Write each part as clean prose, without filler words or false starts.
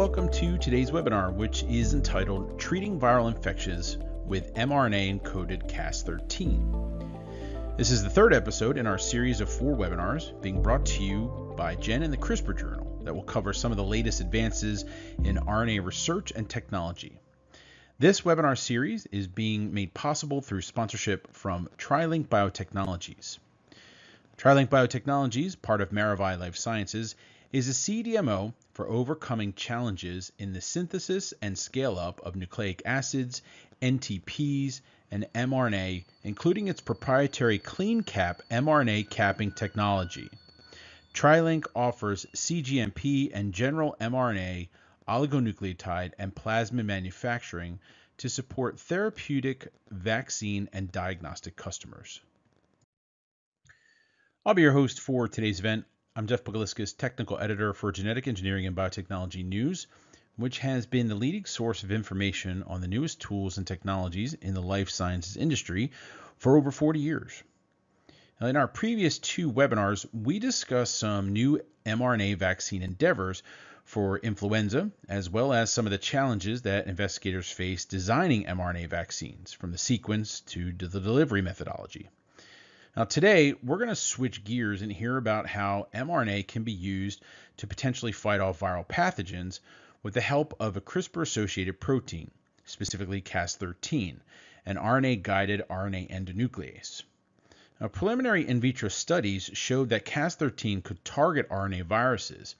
welcome to today's webinar, which is entitled Treating Viral Infections with mRNA-Encoded Cas13. This is the third episode in our series of 4 webinars being brought to you by Jen and the CRISPR Journal that will cover some of the latest advances in RNA research and technology. This webinar series is being made possible through sponsorship from TriLink Biotechnologies. TriLink Biotechnologies, part of Maravai Life Sciences, is a CDMO for overcoming challenges in the synthesis and scale-up of nucleic acids, NTPs, and mRNA, including its proprietary CleanCap mRNA capping technology. TriLink offers cGMP and general mRNA, oligonucleotide, and plasmid manufacturing to support therapeutic, vaccine, and diagnostic customers. I'll be your host for today's event. I'm Jeff Pogaliskas, technical editor for Genetic Engineering and Biotechnology News, which has been the leading source of information on the newest tools and technologies in the life sciences industry for over 40 years. Now, in our previous 2 webinars, we discussed some new mRNA vaccine endeavors for influenza, as well as some of the challenges that investigators face designing mRNA vaccines, from the sequence to the delivery methodology. Now today, we're going to switch gears and hear about how mRNA can be used to potentially fight off viral pathogens with the help of a CRISPR-associated protein, specifically Cas13, an RNA-guided RNA endonuclease. Now, preliminary in vitro studies showed that Cas13 could target RNA viruses,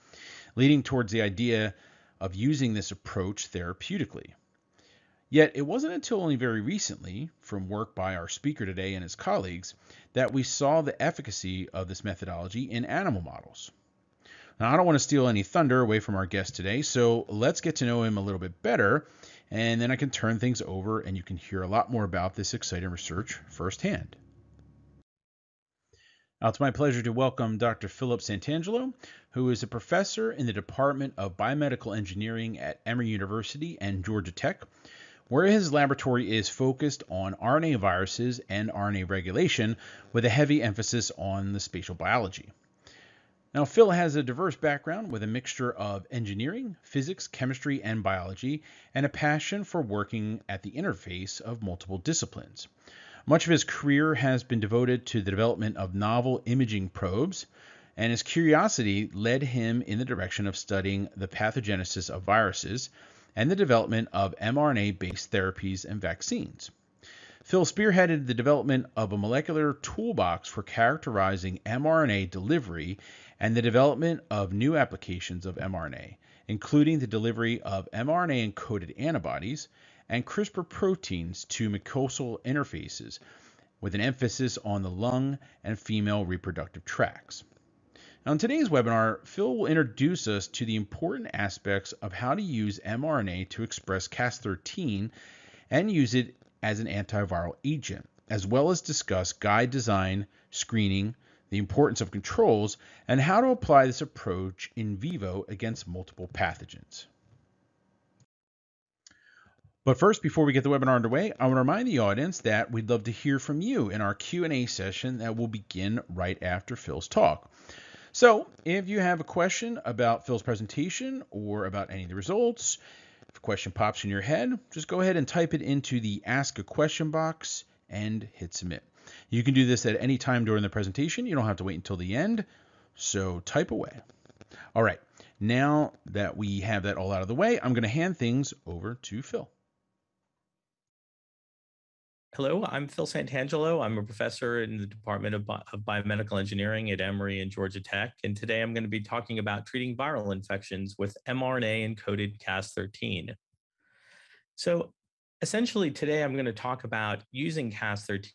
leading towards the idea of using this approach therapeutically. Yet it wasn't until only very recently, from work by our speaker today and his colleagues, that we saw the efficacy of this methodology in animal models. Now, I don't want to steal any thunder away from our guest today, so let's get to know him a little bit better, and then I can turn things over and you can hear a lot more about this exciting research firsthand. Now, it's my pleasure to welcome Dr. Philip Santangelo, who is a professor in the Department of Biomedical Engineering at Emory University and Georgia Tech, where his laboratory is focused on RNA viruses and RNA regulation with a heavy emphasis on the spatial biology. Now, Phil has a diverse background with a mixture of engineering, physics, chemistry, and biology, and a passion for working at the interface of multiple disciplines. Much of his career has been devoted to the development of novel imaging probes, and his curiosity led him in the direction of studying the pathogenesis of viruses and the development of mRNA-based therapies and vaccines. Phil spearheaded the development of a molecular toolbox for characterizing mRNA delivery and the development of new applications of mRNA, including the delivery of mRNA-encoded antibodies and CRISPR proteins to mucosal interfaces, with an emphasis on the lung and female reproductive tracts. Now, in today's webinar, Phil will introduce us to the important aspects of how to use mRNA to express Cas13 and use it as an antiviral agent, as well as discuss guide design, screening, the importance of controls, and how to apply this approach in vivo against multiple pathogens. But first, before we get the webinar underway, I want to remind the audience that we'd love to hear from you in our Q&A session that will begin right after Phil's talk. So if you have a question about Phil's presentation or about any of the results, if a question pops in your head, just go ahead and type it into the Ask a Question box and hit submit. You can do this at any time during the presentation. You don't have to wait until the end, so type away. All right, now that we have that all out of the way, I'm going to hand things over to Phil. Hello, I'm Phil Santangelo. I'm a professor in the Department of Biomedical Engineering at Emory and Georgia Tech. And today I'm going to be talking about treating viral infections with mRNA-encoded Cas13. So essentially today I'm going to talk about using Cas13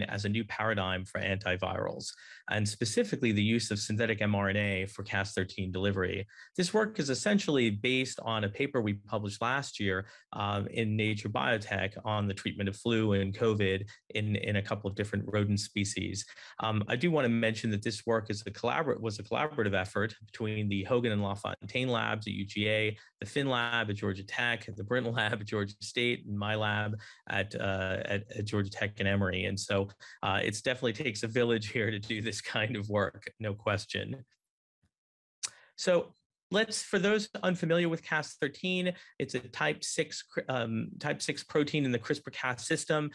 as a new paradigm for antivirals, and specifically the use of synthetic mRNA for Cas13 delivery. This work is essentially based on a paper we published last year in Nature Biotech on the treatment of flu and COVID in a couple of different rodent species. I do want to mention that this work was a collaborative effort between the Hogan and LaFontaine labs at UGA, the Finn lab at Georgia Tech, the Brinton lab at Georgia State, and my lab at Georgia Tech and Emory. And so it definitely takes a village here to do this kind of work, no question. So For those unfamiliar with Cas13, it's a type 6 protein in the CRISPR-Cas system.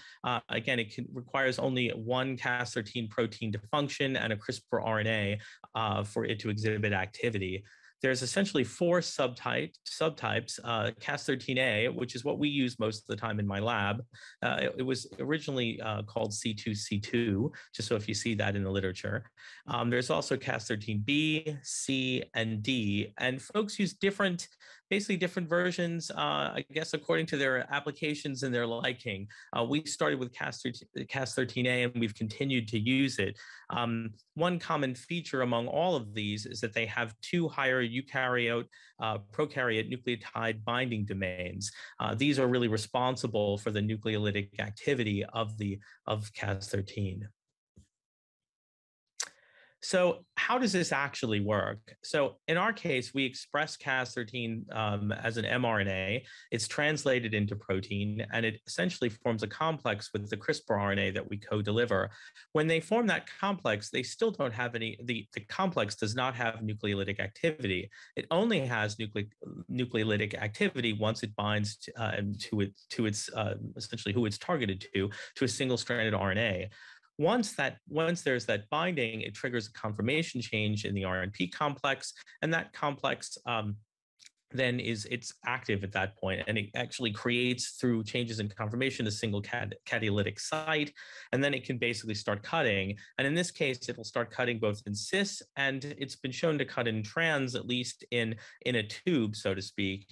Again, requires only one Cas13 protein to function and a CRISPR RNA for it to exhibit activity. There's essentially four subtypes, Cas13A, which is what we use most of the time in my lab. It was originally called C2C2, just so if you see that in the literature. There's also Cas13B, C, and D, and folks use basically different versions, I guess, according to their applications and their liking. We started with Cas13A, and we've continued to use it. One common feature among all of these is that they have two higher eukaryote, prokaryote nucleotide binding domains. These are really responsible for the nucleolytic activity of Cas13. So how does this actually work? So in our case, we express Cas13 as an mRNA. It's translated into protein, and it essentially forms a complex with the CRISPR RNA that we co-deliver. When they form that complex, they still don't have the complex does not have nucleolytic activity. It only has nucleolytic activity once it binds to its essentially who it's targeted to a single-stranded RNA. Once there's that binding, it triggers a conformation change in the RNP complex, and that complex then it's active at that point, and it actually creates, through changes in conformation, a single catalytic site, and then it can basically start cutting. And in this case, it will start cutting both in cis, and it's been shown to cut in trans, at least in a tube, so to speak.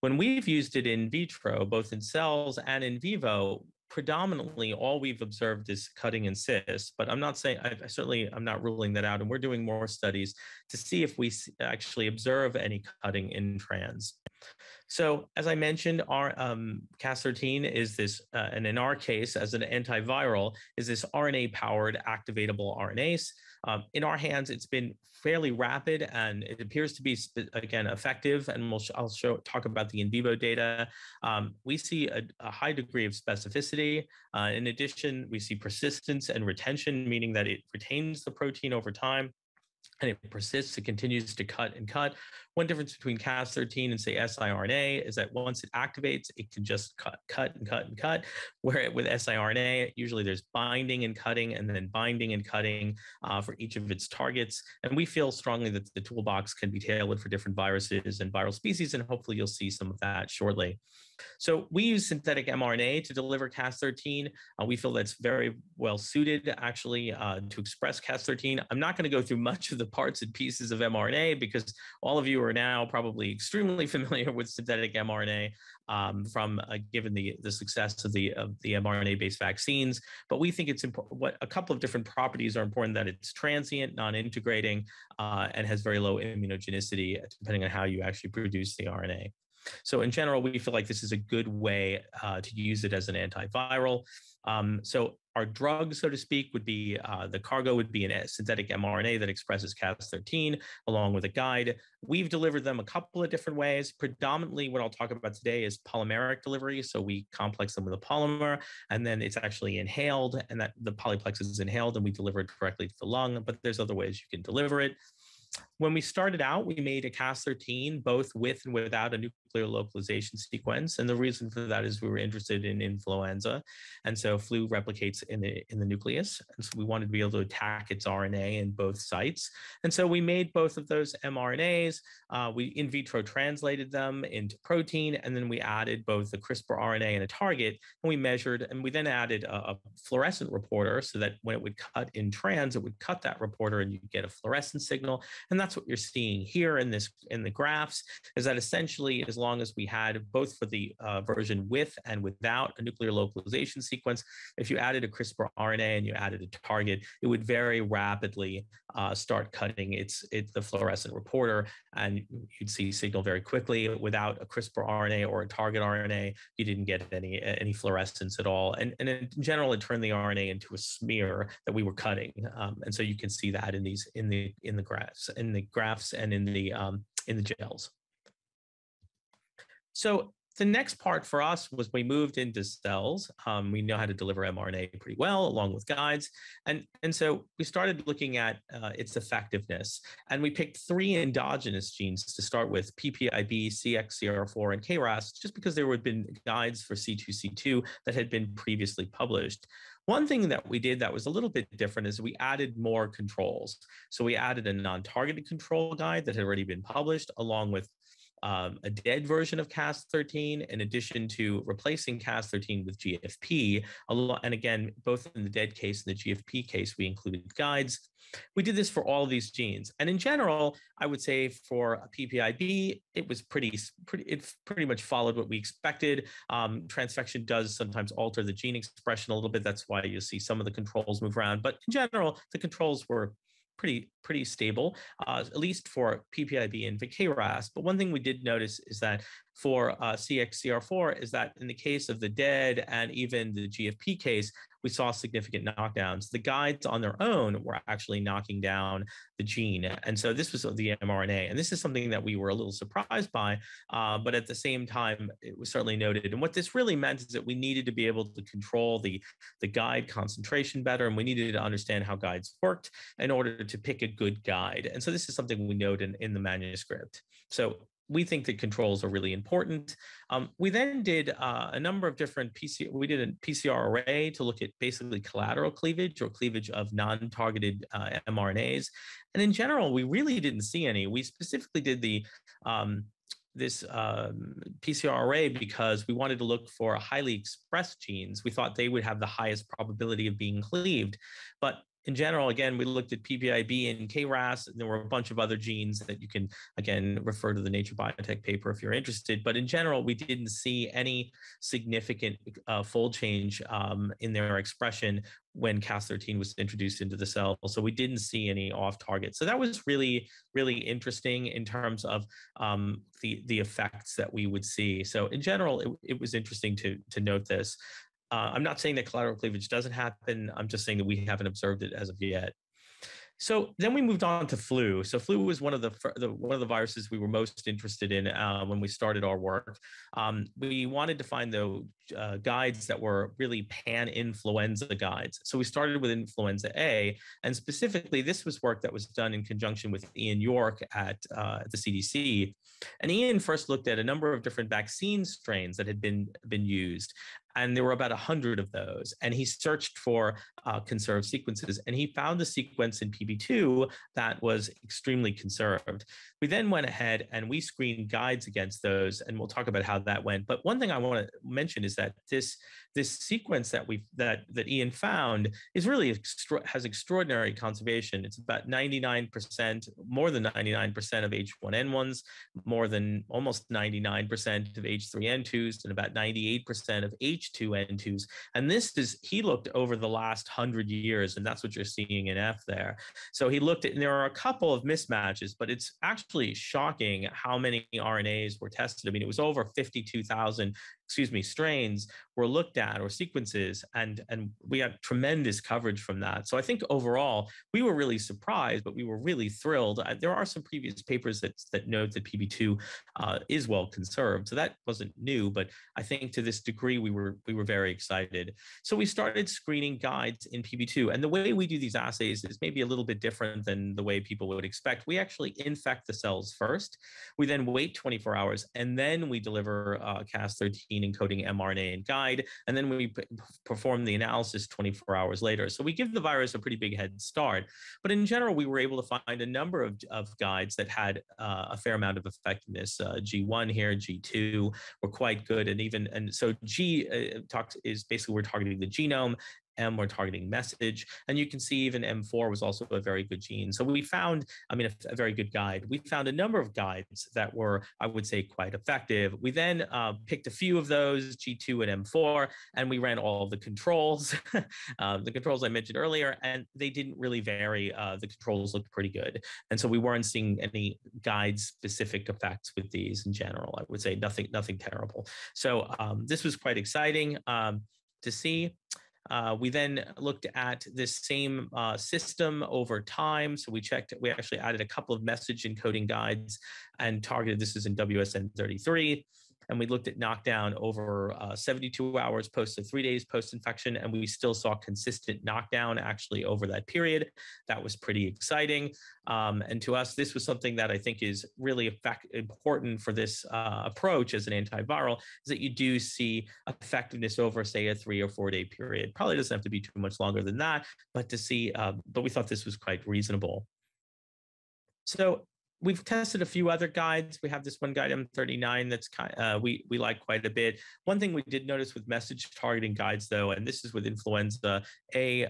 When we've used it in vitro, both in cells and in vivo, predominantly all we've observed is cutting in cis, but I'm not saying, I'm not ruling that out. And we're doing more studies to see if we actually observe any cutting in trans. So as I mentioned, our Cas13 is this, and in our case, as an antiviral, is this RNA-powered activatable RNase. In our hands, it's been fairly rapid, and it appears to be, again, effective. And I'll talk about the in vivo data. We see a high degree of specificity. In addition, we see persistence and retention, meaning that it retains the protein over time, and it persists, it continues to cut and cut. One difference between Cas13 and, say, siRNA is that once it activates, it can just cut and cut and cut, where with siRNA, usually there's binding and cutting, and then binding and cutting for each of its targets. And we feel strongly that the toolbox can be tailored for different viruses and viral species, and hopefully you'll see some of that shortly. So we use synthetic mRNA to deliver Cas13. We feel that's very well suited, actually, to express Cas13. I'm not going to go through much of the parts and pieces of mRNA because all of you are now probably extremely familiar with synthetic mRNA from given the success of the mRNA-based vaccines. But we think it's important. A couple of different properties are important: that it's transient, non-integrating, and has very low immunogenicity, depending on how you actually produce the RNA. So in general, we feel like this is a good way to use it as an antiviral. So our drug, so to speak, would be, the cargo would be a synthetic mRNA that expresses Cas13 along with a guide. We've delivered them a couple of different ways. Predominantly what I'll talk about today is polymeric delivery. So we complex them with a polymer, and then it's actually inhaled, and that the polyplex is inhaled, and we deliver it directly to the lung, but there's other ways you can deliver it. When we started out, we made a Cas13 both with and without a nuclear localization sequence. And the reason for that is we were interested in influenza. And so flu replicates in the nucleus. And so we wanted to be able to attack its RNA in both sites. And so we made both of those mRNAs. We in vitro translated them into protein, and then we added both the CRISPR RNA and a target, and we measured, and we then added a fluorescent reporter so that when it would cut in trans, it would cut that reporter and you get a fluorescent signal. And that's what you're seeing here in the graphs, is that essentially, as long as we had both for the version with and without a nuclear localization sequence, if you added a CRISPR RNA and you added a target, it would very rapidly start cutting the fluorescent reporter, and you'd see signal very quickly. Without a CRISPR RNA or a target RNA, you didn't get any fluorescence at all. And in general, it turned the RNA into a smear that we were cutting. And so you can see that in the graphs and in the gels. So The next part for us was we moved into cells. We know how to deliver mRNA pretty well, along with guides. And so we started looking at its effectiveness. And we picked three endogenous genes to start with: PPIB, CXCR4, and KRAS, just because there had been guides for C2C2 that had been previously published. One thing that we did that was a little bit different is we added more controls. So we added a non-targeted control guide that had already been published, along with a dead version of Cas13, in addition to replacing Cas13 with GFP. And again, both in the dead case and the GFP case, we included guides. We did this for all of these genes. And in general, I would say for PPIB, it was it pretty much followed what we expected. Transfection does sometimes alter the gene expression a little bit. That's why you see some of the controls move around. But in general, the controls were pretty stable, at least for PPIB and for KRAS. But one thing we did notice is that for CXCR4 is that in the case of the dead and even the GFP case, we saw significant knockdowns. The guides on their own were actually knocking down the gene. And so this was the mRNA. And this is something that we were a little surprised by, but at the same time, it was certainly noted. And what this really meant is that we needed to be able to control the guide concentration better, and we needed to understand how guides worked in order to pick a good guide. And so this is something we note in the manuscript. So we think that controls are really important. We then did a number of different we did a PCR array to look at basically collateral cleavage or cleavage of non-targeted mRNAs. And in general, we really didn't see any. We specifically did this PCR array because we wanted to look for highly expressed genes. We thought they would have the highest probability of being cleaved. But in general, again, we looked at PPIB and KRAS, and there were a bunch of other genes that you can, again, refer to the Nature Biotech paper if you're interested. But in general, we didn't see any significant fold change in their expression when Cas13 was introduced into the cell. So we didn't see any off target. So that was really, really interesting in terms of the effects that we would see. So in general, it was interesting to note this. I'm not saying that collateral cleavage doesn't happen. I'm just saying that we haven't observed it as of yet. So then we moved on to flu. So flu was one of the viruses we were most interested in when we started our work. We wanted to find the guides that were really pan-influenza guides. So we started with influenza A, and specifically this was work that was done in conjunction with Ian York at the CDC. And Ian first looked at a number of different vaccine strains that had been used. And there were about 100 of those. And he searched for conserved sequences, and he found a sequence in PB2 that was extremely conserved. We then went ahead and we screened guides against those, and we'll talk about how that went. But one thing I want to mention is that this sequence that Ian found is really has extraordinary conservation. It's about 99%, more than 99% of H1N1s, more than almost 99% of H3N2s, and about 98% of H2N2s. And he looked over the last 100 years, and that's what you're seeing in F there. So he looked at, and there are a couple of mismatches, but it's actually shocking how many RNAs were tested. I mean, it was over 52,000 strains were looked at, or sequences, and we had tremendous coverage from that. So I think overall, we were really surprised, but we were really thrilled. There are some previous papers that note that PB2 is well conserved. So that wasn't new, but I think to this degree, we were very excited. So we started screening guides in PB2. And the way we do these assays is maybe a little bit different than the way people would expect. We actually infect the cells first. We then wait 24 hours, and then we deliver Cas13 encoding mRNA and guide, and then we perform the analysis 24 hours later. So we give the virus a pretty big head start. But in general, we were able to find a number of guides that had a fair amount of effectiveness. G1 here, G2 were quite good, and so G is basically we're targeting the genome. M, we're targeting message. And you can see even M4 was also a very good gene. So we found, a very good guide. We found a number of guides that were, I would say, quite effective. We then picked a few of those, G2 and M4, and we ran all of the controls, the controls I mentioned earlier, and they didn't really vary. The controls looked pretty good. And so we weren't seeing any guide-specific effects with these in general. I would say nothing terrible. So this was quite exciting to see. We then looked at this same system over time. So we actually added a couple of message encoding guides and targeted, this is in WSN33. and we looked at knockdown over 72 hours post to 3 days post-infection, and we still saw consistent knockdown actually over that period. That was pretty exciting. And to us, this was something that I think is really important for this approach as an antiviral, is that you do see effectiveness over, say, a 3 or 4 day period. Probably doesn't have to be too much longer than that, but but we thought this was quite reasonable. So we've tested a few other guides. We have this one guide, M39, that's we like quite a bit. One thing we did notice with message targeting guides, though, and this is with influenza A,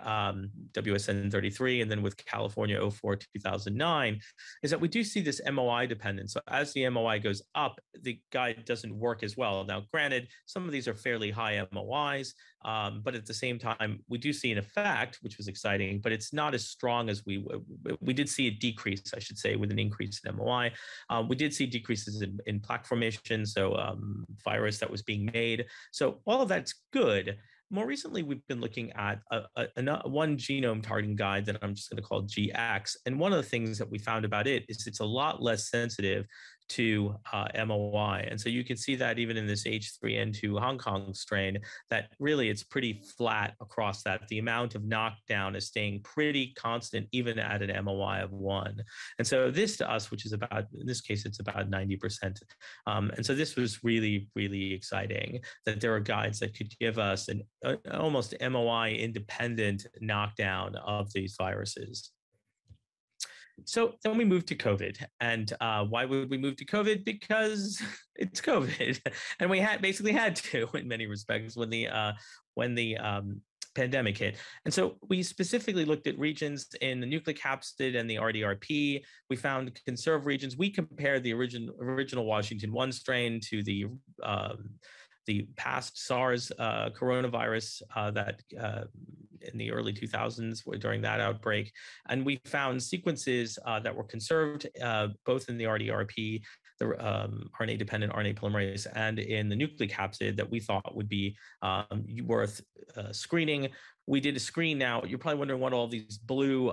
WSN33, and then with California 04-2009, is that we do see this MOI dependence. So as the MOI goes up, the guide doesn't work as well. Now, granted, some of these are fairly high MOIs, but at the same time, we do see an effect, which was exciting, but it's not as strong as we did see a decrease, I should say, with an increase in MOI. We did see decreases in plaque formation, so virus that was being made. So all of that's good. More recently, we've been looking at one genome targeting guide that I'm just going to call GX. And one of the things that we found about it is it's a lot less sensitive to MOI. And so you can see that even in this H3N2 Hong Kong strain, that really it's pretty flat across that. The amount of knockdown is staying pretty constant, even at an MOI of 1. And so this to us, which is about, in this case, it's about 90%. And so this was really, really exciting that there are guides that could give us an almost MOI independent knockdown of these viruses. So then we moved to COVID. And why would we move to COVID? Because it's COVID. And we basically had to in many respects when the pandemic hit. And so we specifically looked at regions in the nucleocapsid and the RDRP. We found conserved regions. We compared the original Washington 1 strain to the past SARS coronavirus that in the early 2000s during that outbreak. And we found sequences that were conserved both in the RDRP, the RNA-dependent RNA polymerase, and in the nucleocapsid that we thought would be worth screening. We did a screen. Now, you're probably wondering what all these blue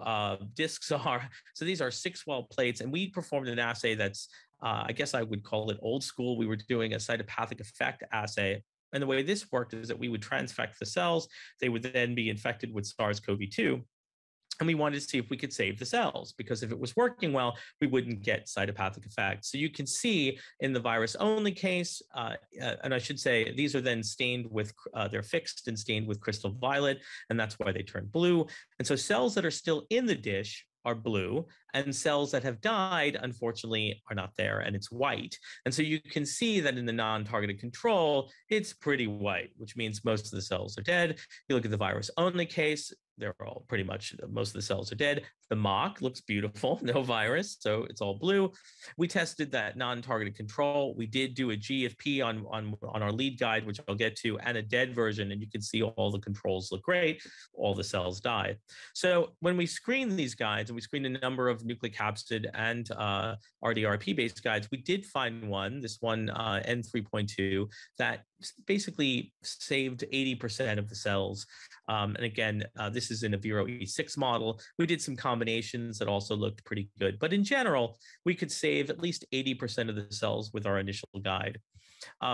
discs are. So these are 6-well plates, and we performed an assay that's I guess I would call it old school. We were doing a cytopathic effect assay. And the way this worked is that we would transfect the cells. They would then be infected with SARS-CoV-2. And we wanted to see if we could save the cells, because if it was working well, we wouldn't get cytopathic effects. So you can see in the virus-only case, and I should say these are then stained with, they're fixed and stained with crystal violet, and that's why they turn blue. And so cells that are still in the dish are blue, and cells that have died, unfortunately, are not there, and it's white. And so you can see that in the non-targeted control, it's pretty white, which means most of the cells are dead. You look at the virus-only case, they're all pretty much, most of the cells are dead. The mock looks beautiful, no virus, so it's all blue. We tested that non-targeted control. We did do a GFP on our lead guide, which I'll get to, and a dead version, and you can see all the controls look great. All the cells died. So when we screen these guides, and we screened a number of nucleocapsid and RDRP-based guides, we did find this one N3.2, that basically saved 80% of the cells. And again, this is in a Vero E6 model. We did some combinations that also looked pretty good. But in general, we could save at least 80% of the cells with our initial guide.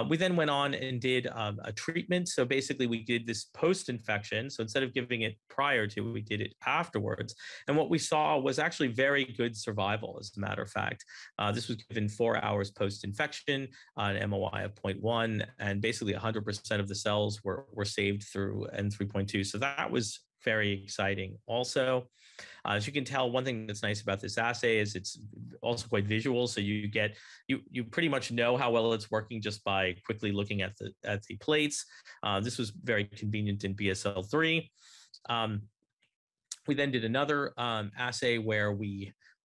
We then went on and did a treatment. So basically, we did this post-infection. So instead of giving it prior to, we did it afterwards. And what we saw was actually very good survival, as a matter of fact. This was given 4 hours post-infection, an MOI of 0.1, and basically 100% of the cells were saved through N3.2. So that was very exciting also. As you can tell, one thing that's nice about this assay is it's also quite visual. So you pretty much know how well it's working just by quickly looking at the plates. This was very convenient in BSL-3. We then did another assay where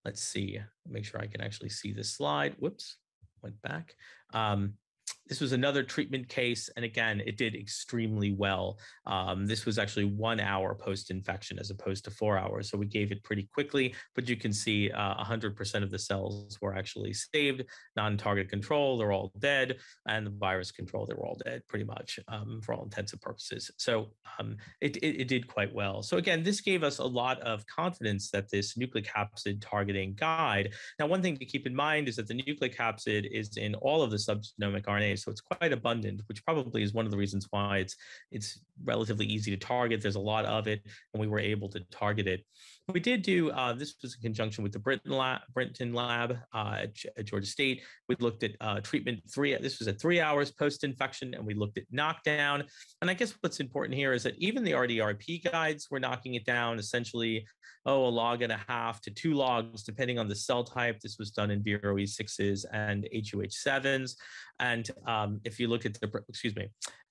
let's see, make sure I can actually see this slide. Whoops, went back. This was another treatment case, and again, it did extremely well. This was actually 1 hour post-infection as opposed to 4 hours, so we gave it pretty quickly, but you can see 100% of the cells were actually saved. Non-target control, they're all dead, and the virus control, they were all dead pretty much for all intents and purposes. So it did quite well. So again, this gave us a lot of confidence that this nucleocapsid targeting guide. Now, one thing to keep in mind is that the nucleocapsid is in all of the subgenomic RNAs. so it's quite abundant, which probably is one of the reasons why it's relatively easy to target. There's a lot of it, and we were able to target it. We did do, this was in conjunction with the Brinton lab at Georgia State. We looked at treatment this was at 3 hours post-infection, and we looked at knockdown. And I guess what's important here is that even the RDRP guides were knocking it down essentially, a log and a half to 2 logs, depending on the cell type. This was done in VROE6s and HUH7s. And if you look at the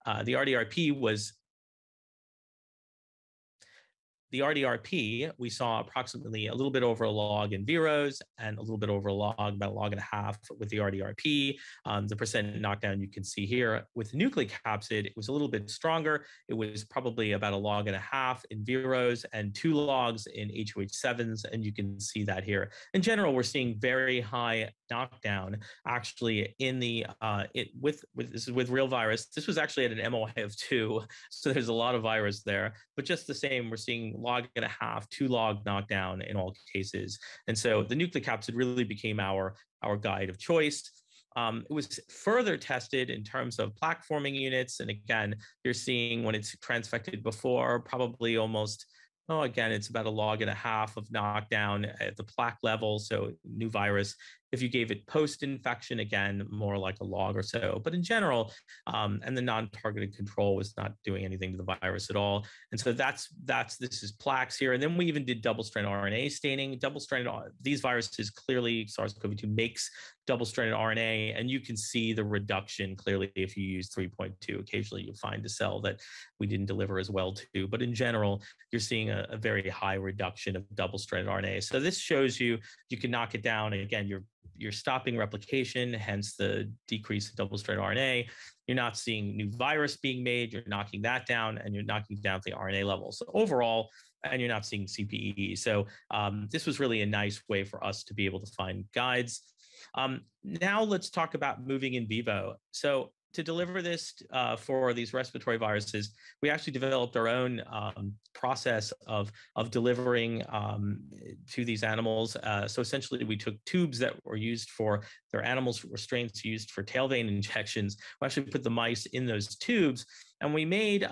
RDRP was, the RDRP, we saw approximately a little bit over a log in Veros and a little bit over a log, about a log and a half with the RDRP. The percent knockdown you can see here. With nucleocapsid, it was a little bit stronger. It was probably about a log and a half in Veros and 2 logs in HUH7s, and you can see that here. In general, we're seeing very high knockdown actually in the this is with real virus. This was actually at an MOI of 2, so there's a lot of virus there, but just the same, we're seeing log and a half, 2 log knockdown in all cases. And so the nucleocapsid really became our guide of choice. It was further tested in terms of plaque forming units, and again, you're seeing when it's transfected before, probably almost, again, it's about a log and a half of knockdown at the plaque level, so new virus. If you gave it post-infection, again, more like a log or so. But in general, and the non-targeted control was not doing anything to the virus at all. And so this is plaques here. And then we even did double-stranded RNA staining. These viruses, clearly SARS-CoV-2 makes double-stranded RNA, and you can see the reduction clearly if you use 3.2. Occasionally you'll find a cell that we didn't deliver as well to. But in general, you're seeing a very high reduction of double-stranded RNA. So this shows you can knock it down. And again, you're stopping replication, hence the decrease in double-stranded RNA. You're not seeing new virus being made. You're knocking that down, and you're knocking down the RNA level. So overall, and you're not seeing CPE. So this was really a nice way for us to be able to find guides. Now let's talk about moving in vivo. So to deliver this for these respiratory viruses, we actually developed our own process of delivering to these animals. So essentially, we took tubes that were used for their animals strains used for tail vein injections. We actually put the mice in those tubes, and we made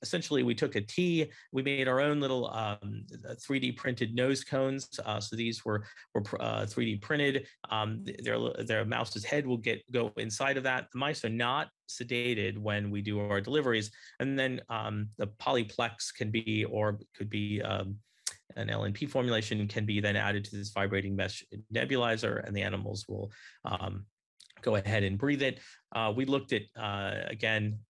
essentially, we took we made our own little 3D printed nose cones. So these were 3D printed. Their mouse's head will go inside of that. The mice are not sedated when we do our deliveries. And then the polyplex can be, or could be, an LNP formulation can be then added to this vibrating mesh nebulizer, and the animals will go ahead and breathe it. We looked at, again,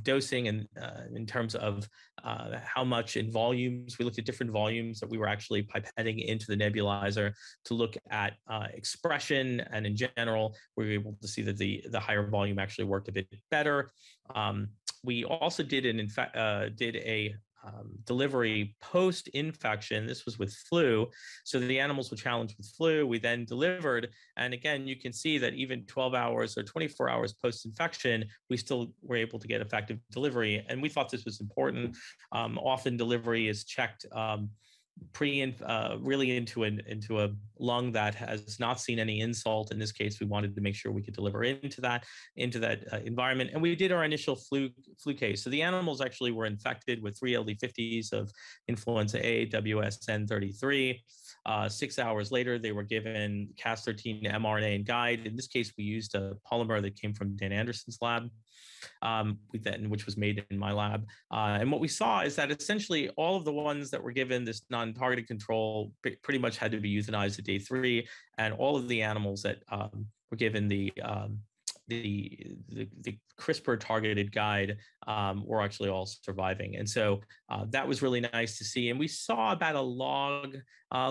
dosing and in terms of how much in volumes. We looked at different volumes that we were actually pipetting into the nebulizer to look at expression, and in general, we were able to see that the higher volume actually worked a bit better. We also did a delivery post-infection. This was with flu. So the animals were challenged with flu. We then delivered. And again, you can see that even 12 hours or 24 hours post-infection, we still were able to get effective delivery. And we thought this was important. Often delivery is checked really into a lung that has not seen any insult. In this case, we wanted to make sure we could deliver into that environment. And we did our initial flu case. So the animals actually were infected with 3 LD50s of influenza A, WSN33. 6 hours later, they were given Cas13 mRNA-Encoded. In this case, we used a polymer that came from Dan Anderson's lab, which was made in my lab. And what we saw is that essentially all of the ones that were given this non-targeted control pretty much had to be euthanized at day 3, and all of the animals that were given the CRISPR targeted guide were actually all surviving. And so that was really nice to see. And we saw about a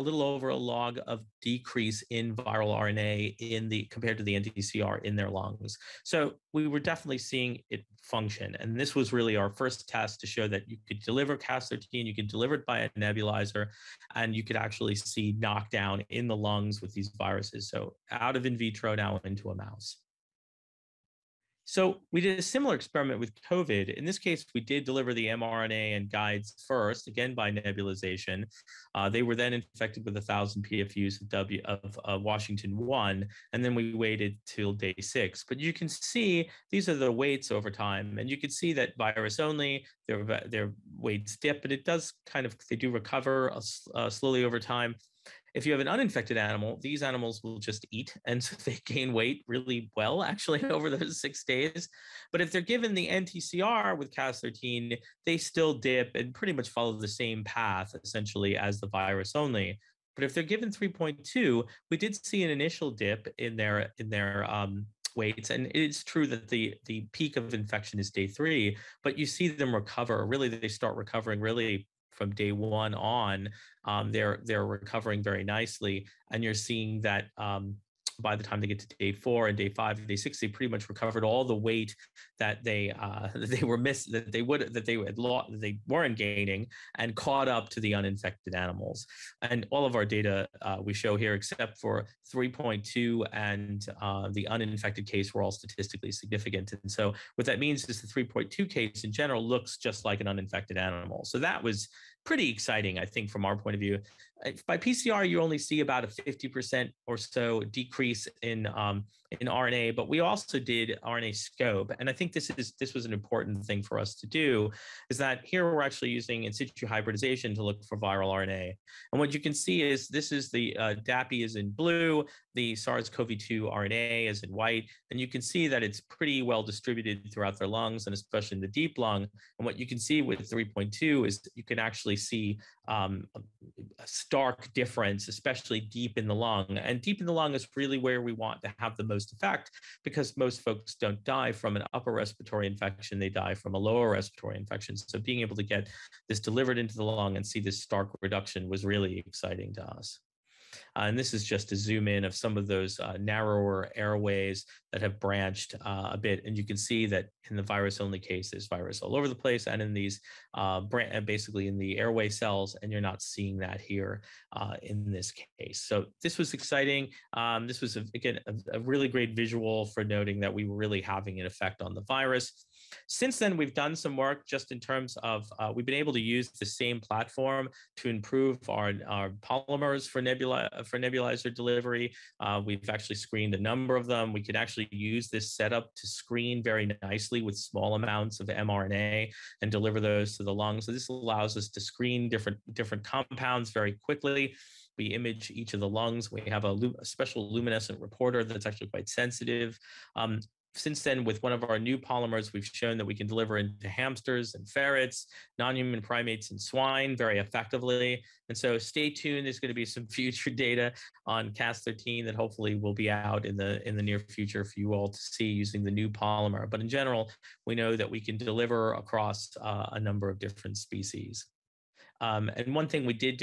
little over a log of decrease in viral RNA compared to the NTCR in their lungs. So we were definitely seeing it function. And this was really our first test to show that you could deliver Cas13, you could deliver it by a nebulizer, and you could actually see knockdown in the lungs with these viruses. So out of in vitro now into a mouse. So we did a similar experiment with COVID. In this case, we did deliver the mRNA and guides first, again by nebulization. They were then infected with 1,000 PFUs of Washington 1, and then we waited till day 6. But you can see these are the weights over time, and you can see that virus only, their weights dip, but it does they do recover slowly over time. If you have an uninfected animal, these animals will just eat, and so they gain weight really well, actually, over those 6 days. But if they're given the NTCR with Cas13, they still dip and pretty much follow the same path, essentially, as the virus only. But if they're given 3.2, we did see an initial dip in their weights, and it's true that the peak of infection is day 3, but you see them recover. Really, they start recovering really from day 1 on. They're recovering very nicely, and you're seeing that by the time they get to day 4 and day 5 and day 6, they pretty much recovered all the weight that they weren't gaining, and caught up to the uninfected animals. And all of our data we show here, except for 3.2 and the uninfected case, were all statistically significant. And so what that means is the 3.2 case in general looks just like an uninfected animal. So that was pretty exciting, I think, from our point of view. By PCR, you only see about a 50% or so decrease in RNA, but we also did RNA scope, and I think this was an important thing for us to do. Is that here we're actually using in situ hybridization to look for viral RNA, and what you can see is this is the DAPI is in blue, the SARS-CoV-2 RNA is in white, and you can see that it's pretty well distributed throughout their lungs, and especially in the deep lung. And what you can see with 3.2 is you can actually see a stark difference, especially deep in the lung. And deep in the lung is really where we want to have the most effect, because most folks don't die from an upper respiratory infection, they die from a lower respiratory infection. So being able to get this delivered into the lung and see this stark reduction was really exciting to us. And this is just a zoom in of some of those narrower airways that have branched a bit. And you can see that in the virus-only case, there's virus all over the place, and in these basically in the airway cells, and you're not seeing that here in this case. So this was exciting. This was, again, a really great visual for noting that we were really having an effect on the virus. Since then, we've done some work just in terms of we've been able to use the same platform to improve our polymers for nebulizer delivery. We've actually screened a number of them. We could actually use this setup to screen very nicely with small amounts of mRNA and deliver those to the lungs. So this allows us to screen different compounds very quickly. We image each of the lungs. We have a special luminescent reporter that's actually quite sensitive. Since then, with one of our new polymers, we've shown that we can deliver into hamsters and ferrets, non-human primates, and swine very effectively. And so stay tuned. There's going to be some future data on Cas13 that hopefully will be out in the near future for you all to see using the new polymer. But in general, we know that we can deliver across a number of different species. And one thing we did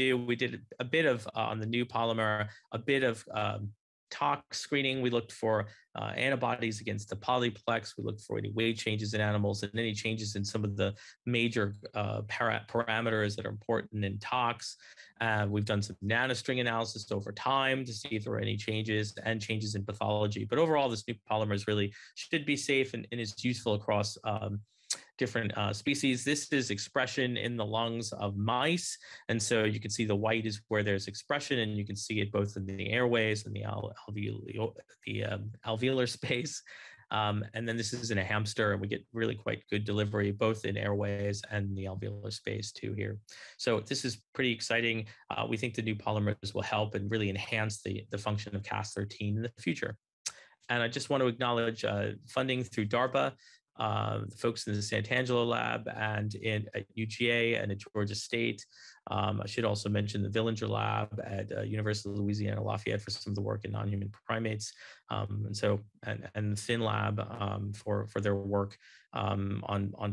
a bit of, on the new polymer, a bit of tox screening. We looked for antibodies against the polyplex. We looked for any weight changes in animals and any changes in some of the major parameters that are important in tox. We've done some nanostring analysis over time to see if there are any changes and changes in pathology. But overall, this new polymer really should be safe and is useful across different species. This is expression in the lungs of mice. And so you can see the white is where there's expression, and you can see it both in the airways and the alveolar space. And then this is in a hamster, and we get really quite good delivery, both in airways and the alveolar space too here. So this is pretty exciting. We think the new polymers will help and really enhance the function of Cas13 in the future. And I just want to acknowledge funding through DARPA, the folks in the Santangelo lab and at UGA and at Georgia State. I should also mention the Villinger lab at University of Louisiana Lafayette for some of the work in non-human primates, and the Finn lab for their work on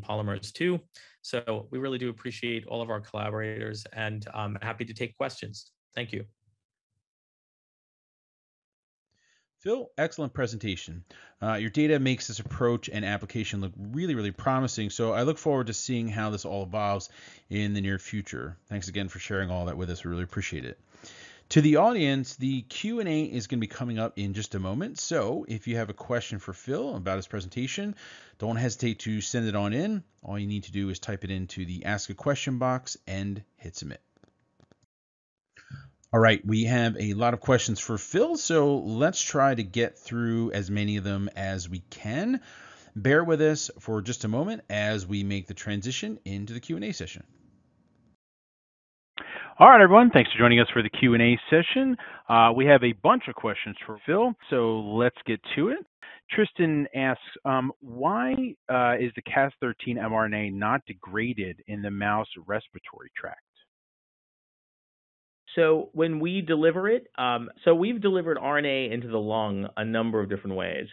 polymers too. So we really do appreciate all of our collaborators, and I'm happy to take questions. Thank you. Phil, excellent presentation. Your data makes this approach and application look really, really promising. So I look forward to seeing how this all evolves in the near future. Thanks again for sharing all that with us. We really appreciate it. To the audience, the Q&A is going to be coming up in just a moment. So if you have a question for Phil about his presentation, don't hesitate to send it on in. All you need to do is type it into the Ask a Question box and hit submit. All right, we have a lot of questions for Phil, so let's try to get through as many of them as we can. Bear with us for just a moment as we make the transition into the Q&A session. All right, everyone. Thanks for joining us for the Q&A session. We have a bunch of questions for Phil, so let's get to it. Tristan asks, why is the Cas13 mRNA not degraded in the mouse respiratory tract? So when we deliver it, so we've delivered RNA into the lung a number of different ways.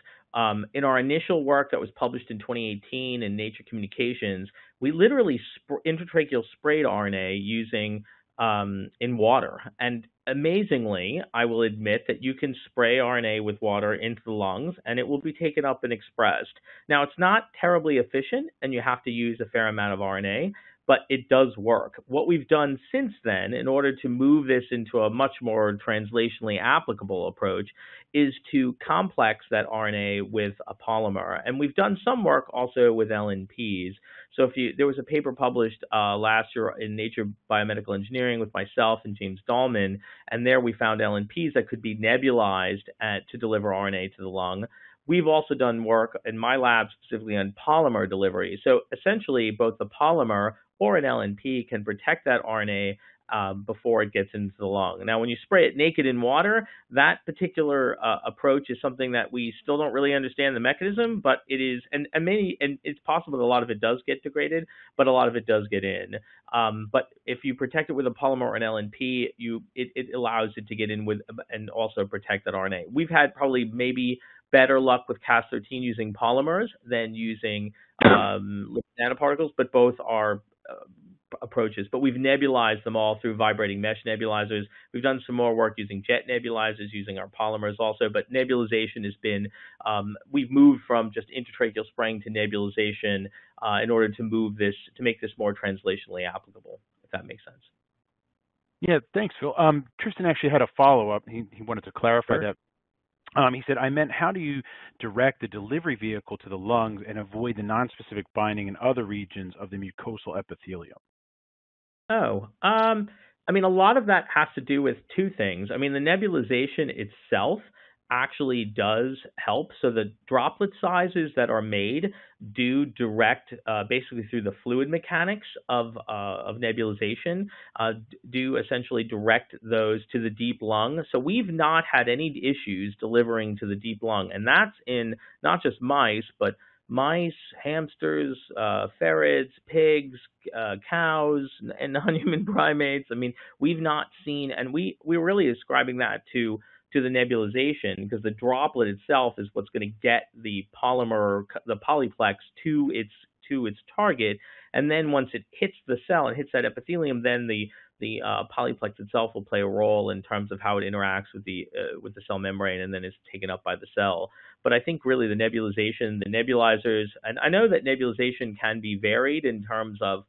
In our initial work that was published in 2018 in Nature Communications, we literally intratracheal sprayed RNA using in water. And amazingly, I will admit that you can spray RNA with water into the lungs and it will be taken up and expressed. Now, it's not terribly efficient and you have to use a fair amount of RNA, but it does work. What we've done since then, in order to move this into a much more translationally applicable approach, is to complex that RNA with a polymer. And we've done some work also with LNPs. So there was a paper published last year in Nature Biomedical Engineering with myself and James Dahlman, and there we found LNPs that could be nebulized to deliver RNA to the lung. We've also done work in my lab specifically on polymer delivery. So essentially, both the polymer or an LNP can protect that RNA before it gets into the lung. Now, when you spray it naked in water, that particular approach is something that we still don't really understand the mechanism, but it is, and it's possible that a lot of it does get degraded, but a lot of it does get in. But if you protect it with a polymer or an LNP, it allows it to get in with and also protect that RNA. We've had probably maybe better luck with Cas13 using polymers than using lipid nanoparticles, but both are approaches. But we've nebulized them all through vibrating mesh nebulizers. We've done some more work using jet nebulizers, using our polymers also, but nebulization has been, we've moved from just intratracheal spraying to nebulization in order to move this, to make this more translationally applicable, if that makes sense. Yeah, thanks, Phil. Tristan actually had a follow-up. He wanted to clarify that. He said, I meant, how do you direct the delivery vehicle to the lungs and avoid the nonspecific binding in other regions of the mucosal epithelium? I mean, a lot of that has to do with two things. I mean, the nebulization itself actually does help. So the droplet sizes that are made do direct, basically through the fluid mechanics of nebulization, do essentially direct those to the deep lung. So we've not had any issues delivering to the deep lung, and that's in not just mice, but mice, hamsters, ferrets, pigs, cows, and non-human primates. I mean, we've not seen, and we're really ascribing that to the nebulization, because the droplet itself is what's going to get the polymer, the polyplex to its target, and then once it hits the cell and hits that epithelium, then the polyplex itself will play a role in terms of how it interacts with the cell membrane, and then is taken up by the cell. But I think really the nebulization, the nebulizers, and I know that nebulization can be varied in terms of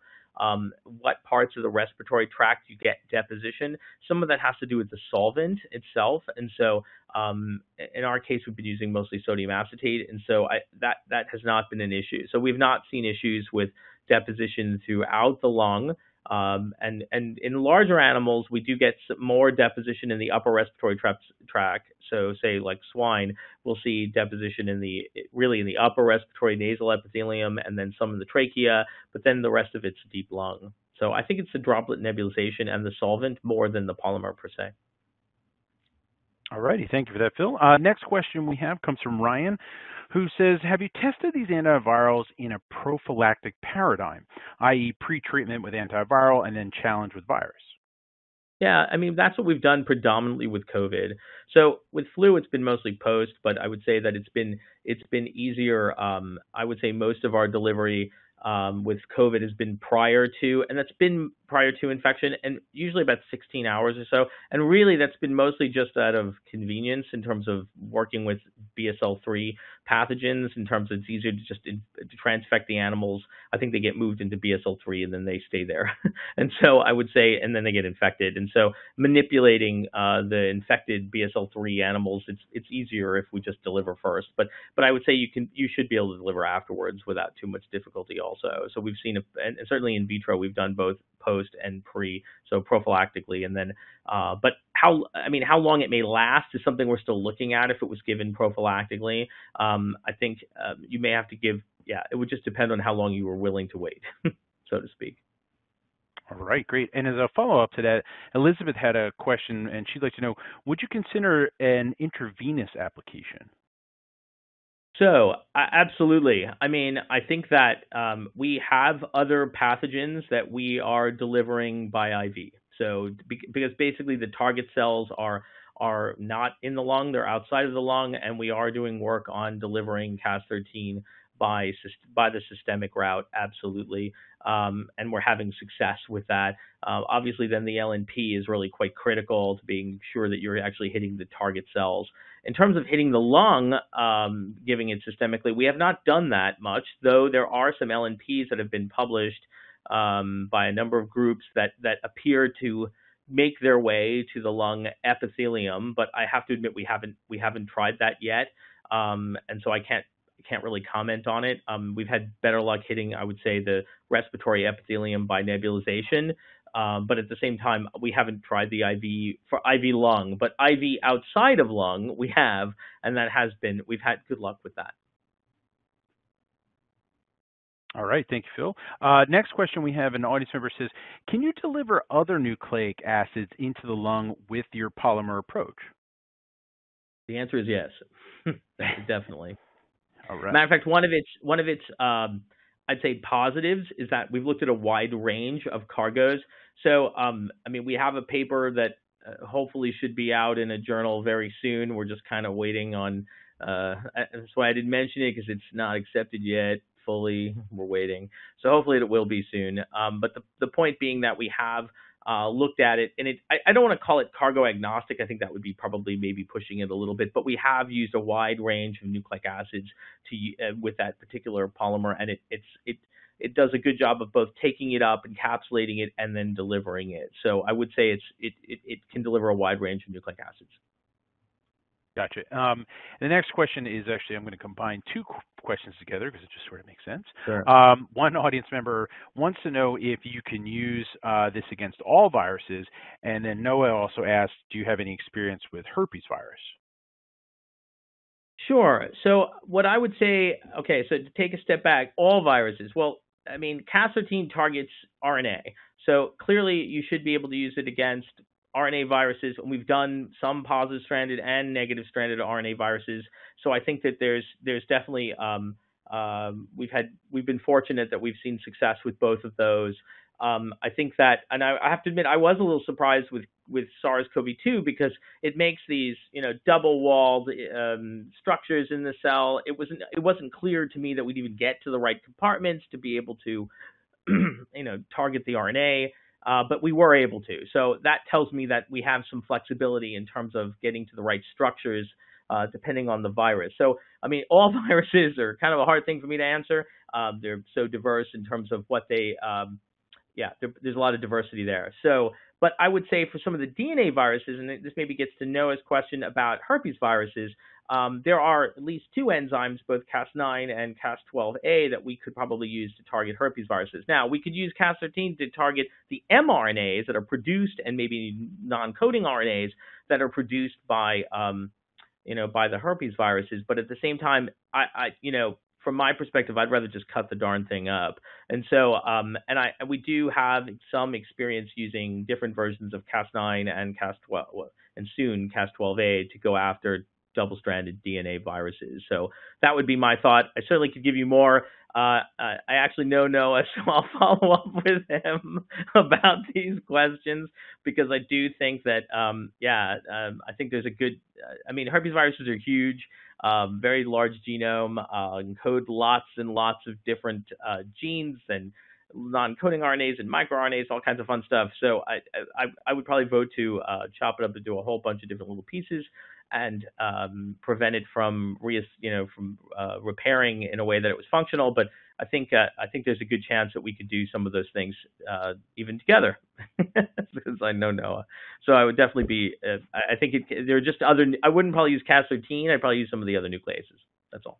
what parts of the respiratory tract you get deposition. Some of that has to do with the solvent itself, and so in our case, we've been using mostly sodium acetate, and so that has not been an issue. So we've not seen issues with deposition throughout the lung. And in larger animals, we do get some more deposition in the upper respiratory tract. So say like swine, we'll see deposition in the upper respiratory nasal epithelium, and then some in the trachea, but then the rest of it's deep lung. So I think it's the droplet nebulization and the solvent more than the polymer per se. All righty, thank you for that, Phil. Next question we have comes from Ryan, who says, have you tested these antivirals in a prophylactic paradigm, i.e. pre-treatment with antiviral and then challenge with virus? Yeah, I mean, that's what we've done predominantly with COVID. So with flu, it's been mostly post, but I would say that it's been easier. I would say most of our delivery with COVID has been prior to, and that's been prior to infection, and usually about 16 hours or so. And really, that's been mostly just out of convenience in terms of working with BSL-3 pathogens, in terms of it's easier to just to transfect the animals. I think they get moved into BSL-3 and then they stay there. And so I would say, and then they get infected. And so manipulating the infected BSL-3 animals, it's easier if we just deliver first. But I would say you should be able to deliver afterwards without too much difficulty also. So we've seen, and certainly in vitro, we've done both post and pre, so prophylactically. And then, but how long it may last is something we're still looking at if it was given prophylactically. I think you may have to give, it would just depend on how long you were willing to wait, so to speak. All right, great. And as a follow-up to that, Elizabeth had a question, and she'd like to know, would you consider an intravenous application? So absolutely. I mean, I think that we have other pathogens that we are delivering by IV. So because basically the target cells are not in the lung, they're outside of the lung, and we are doing work on delivering Cas13 by the systemic route, absolutely. And we're having success with that. Obviously, then the LNP is really quite critical to being sure that you're actually hitting the target cells. In terms of hitting the lung, giving it systemically, we have not done that much, though there are some LNPs that have been published by a number of groups that appear to make their way to the lung epithelium. But I have to admit we haven't tried that yet, and so I can't really comment on it. We've had better luck hitting, I would say, the respiratory epithelium by nebulization. But at the same time, we haven't tried the IV for IV lung, but IV outside of lung we have, and we've had good luck with that. All right, thank you, Phil. Next question we have, an audience member says, can you deliver other nucleic acids into the lung with your polymer approach? The answer is yes, definitely. All right. Matter of fact, one of its I'd say positives is that we've looked at a wide range of cargos. So, I mean, we have a paper that hopefully should be out in a journal very soon. We're just kind of waiting on. That's why I didn't mention it, because it's not accepted yet fully. We're waiting. So hopefully it will be soon. But the point being that we have looked at it, and I don't want to call it cargo agnostic. I think that would be probably maybe pushing it a little bit, but we have used a wide range of nucleic acids with that particular polymer, and it does a good job of both taking it up, encapsulating it, and then delivering it. So I would say it can deliver a wide range of nucleic acids. Gotcha. The next question is actually, I'm going to combine two questions together because it just sort of makes sense. Sure. One audience member wants to know if you can use this against all viruses. And then Noah also asked, do you have any experience with herpes virus? Sure. So what I would say, okay, so to take a step back, all viruses, well, I mean, Cas13 targets RNA. So clearly you should be able to use it against RNA viruses, and we've done some positive stranded and negative stranded RNA viruses. So I think that there's definitely we've been fortunate that we've seen success with both of those. I think that, and I have to admit, I was a little surprised with SARS-CoV-2 because it makes these double-walled structures in the cell. It wasn't clear to me that we'd even get to the right compartments to be able to target the RNA. But we were able to. So that tells me that we have some flexibility in terms of getting to the right structures depending on the virus. So, I mean, all viruses are kind of a hard thing for me to answer. They're so diverse in terms of what they, there's a lot of diversity there. So, but I would say for some of the DNA viruses, and this maybe gets to Noah's question about herpes viruses, there are at least two enzymes, both Cas9 and Cas12a, that we could probably use to target herpes viruses. Now, we could use Cas13 to target the mRNAs that are produced, and maybe non-coding RNAs that are produced by, by the herpes viruses. But at the same time, I from my perspective, I'd rather just cut the darn thing up. And so, we do have some experience using different versions of Cas9 and Cas12, and soon Cas12a, to go after double-stranded DNA viruses. So that would be my thought. I certainly could give you more. I actually know Noah, so I'll follow up with him about these questions, because I do think that, I think there's a good, herpes viruses are huge, very large genome, encode lots and lots of different genes, and non-coding RNAs and microRNAs, all kinds of fun stuff. So I would probably vote to chop it up into a whole bunch of different little pieces and prevent it from repairing in a way that it was functional. But I think there's a good chance that we could do some of those things even together, because I know Noah. So I would definitely be. I think there are just other. I wouldn't probably use Cas13. I'd probably use some of the other nucleases. That's all.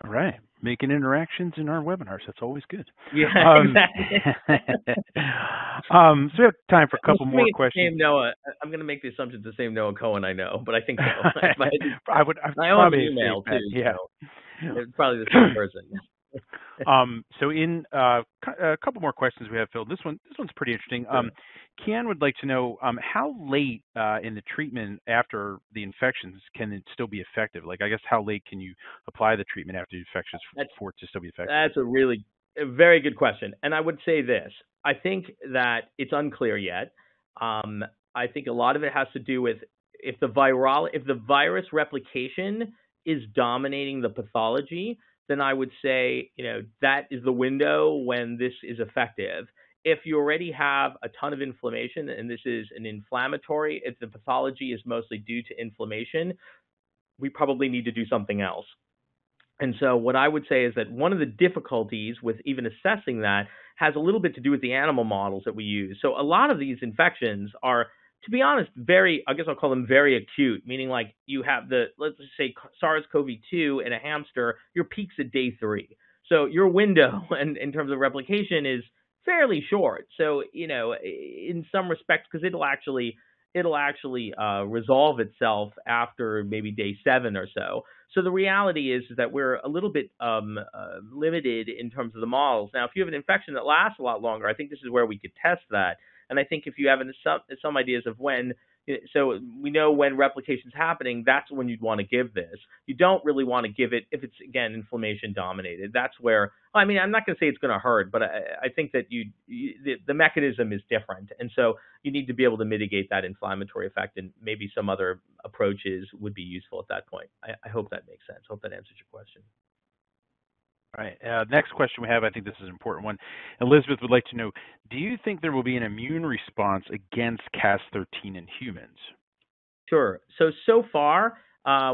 All right, making interactions in our webinars. That's always good. Yeah, exactly. So we have time for a couple more questions. Same Noah. I'm going to make the assumption it's the same Noah Cohen I know, but I think so. I would. I owe him an email too. Yeah, so it's probably the same person. So in a couple more questions we have, Phil. This one's pretty interesting. Kian would like to know how late in the treatment after the infections can it still be effective? Like, I guess how late can you apply the treatment after the infections for it to still be effective? That's a very good question. And I would say this. I think that it's unclear yet. I think a lot of it has to do with if the virus replication is dominating the pathology, then I would say, that is the window when this is effective. If you already have a ton of inflammation, and this is an inflammatory, if the pathology is mostly due to inflammation, we probably need to do something else. And so what I would say is that one of the difficulties with even assessing that has a little bit to do with the animal models that we use. So a lot of these infections are, to be honest, I guess I'll call them very acute, meaning like you have let's just say SARS-CoV-2 in a hamster, your peak's at day 3. So your window in terms of replication is fairly short. So, in some respects, because it'll actually resolve itself after maybe day 7 or so. So the reality is that we're a little bit limited in terms of the models. Now, if you have an infection that lasts a lot longer, I think this is where we could test that. And I think if you have some ideas of when, so we know when replication is happening, that's when you'd want to give this. You don't really want to give it if it's, again, inflammation dominated. That's where, I'm not going to say it's going to hurt, but I think that the mechanism is different. And so you need to be able to mitigate that inflammatory effect, and maybe some other approaches would be useful at that point. I hope that makes sense. Hope that answers your question. All right. Next question we have, I think this is an important one. Elizabeth would like to know, do you think there will be an immune response against Cas13 in humans? Sure. So far,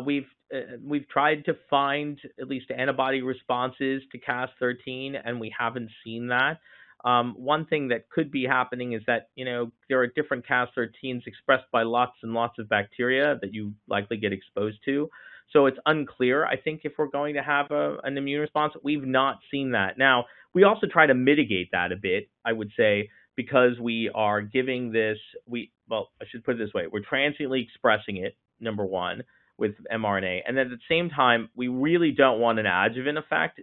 we've tried to find at least antibody responses to Cas13, and we haven't seen that. One thing that could be happening is that, there are different Cas13s expressed by lots and lots of bacteria that you likely get exposed to. So it's unclear, I think, if we're going to have an immune response. We've not seen that. Now, we also try to mitigate that a bit, I would say, because we are giving this, I should put it this way, we're transiently expressing it, number one, with mRNA. And then at the same time, we really don't want an adjuvant effect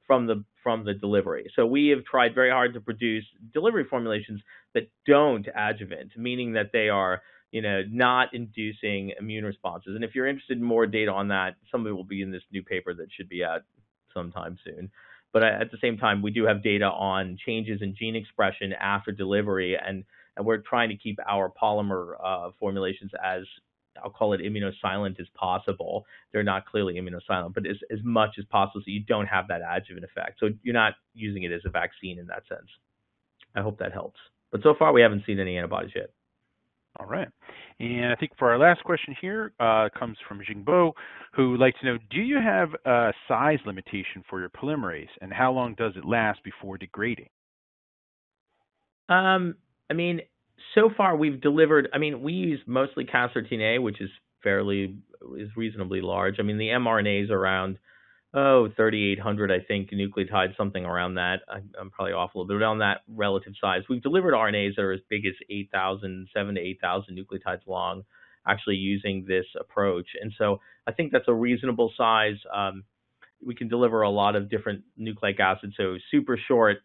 from the delivery. So we have tried very hard to produce delivery formulations that don't adjuvant, meaning that they are not inducing immune responses. And if you're interested in more data on that, some of it will be in this new paper that should be out sometime soon. But at the same time, we do have data on changes in gene expression after delivery, and we're trying to keep our polymer formulations as, I'll call it, immunosilent as possible. They're not clearly immunosilent, but as much as possible so you don't have that adjuvant effect. So you're not using it as a vaccine in that sense. I hope that helps. But so far, we haven't seen any antibodies yet. All right. And I think for our last question here comes from Jingbo, who would like to know, do you have a size limitation for your polymerase, and how long does it last before degrading? So far we've delivered, we use mostly Cas13A, which is reasonably large. The mRNAs are around 3,800, I think, nucleotides, something around that. I'm probably off a little bit on that relative size. We've delivered RNAs that are as big as 7,000 to 8,000 nucleotides long, actually using this approach. And so I think that's a reasonable size. We can deliver a lot of different nucleic acids. So super short,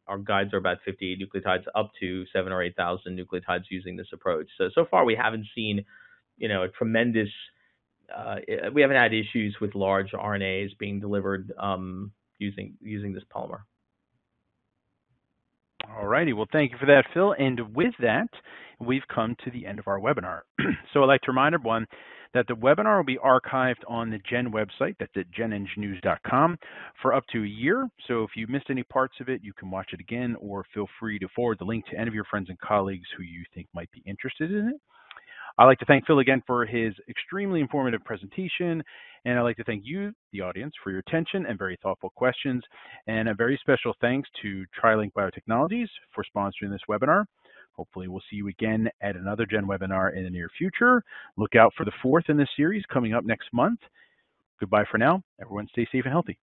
our guides are about 58 nucleotides up to 7,000 or 8,000 nucleotides using this approach. So far we haven't seen, a tremendous we haven't had issues with large RNAs being delivered using this polymer. All righty. Well, thank you for that, Phil. And with that, we've come to the end of our webinar. So I'd like to remind everyone that the webinar will be archived on the GEN website, that's at genenginews.com, for up to a year. So if you missed any parts of it, you can watch it again, or feel free to forward the link to any of your friends and colleagues who you think might be interested in it. I'd like to thank Phil again for his extremely informative presentation, and I'd like to thank you, the audience, for your attention and very thoughtful questions. And a very special thanks to TriLink Biotechnologies for sponsoring this webinar. Hopefully we'll see you again at another GEN webinar in the near future. Look out for the fourth in this series coming up next month. Goodbye for now. Everyone stay safe and healthy.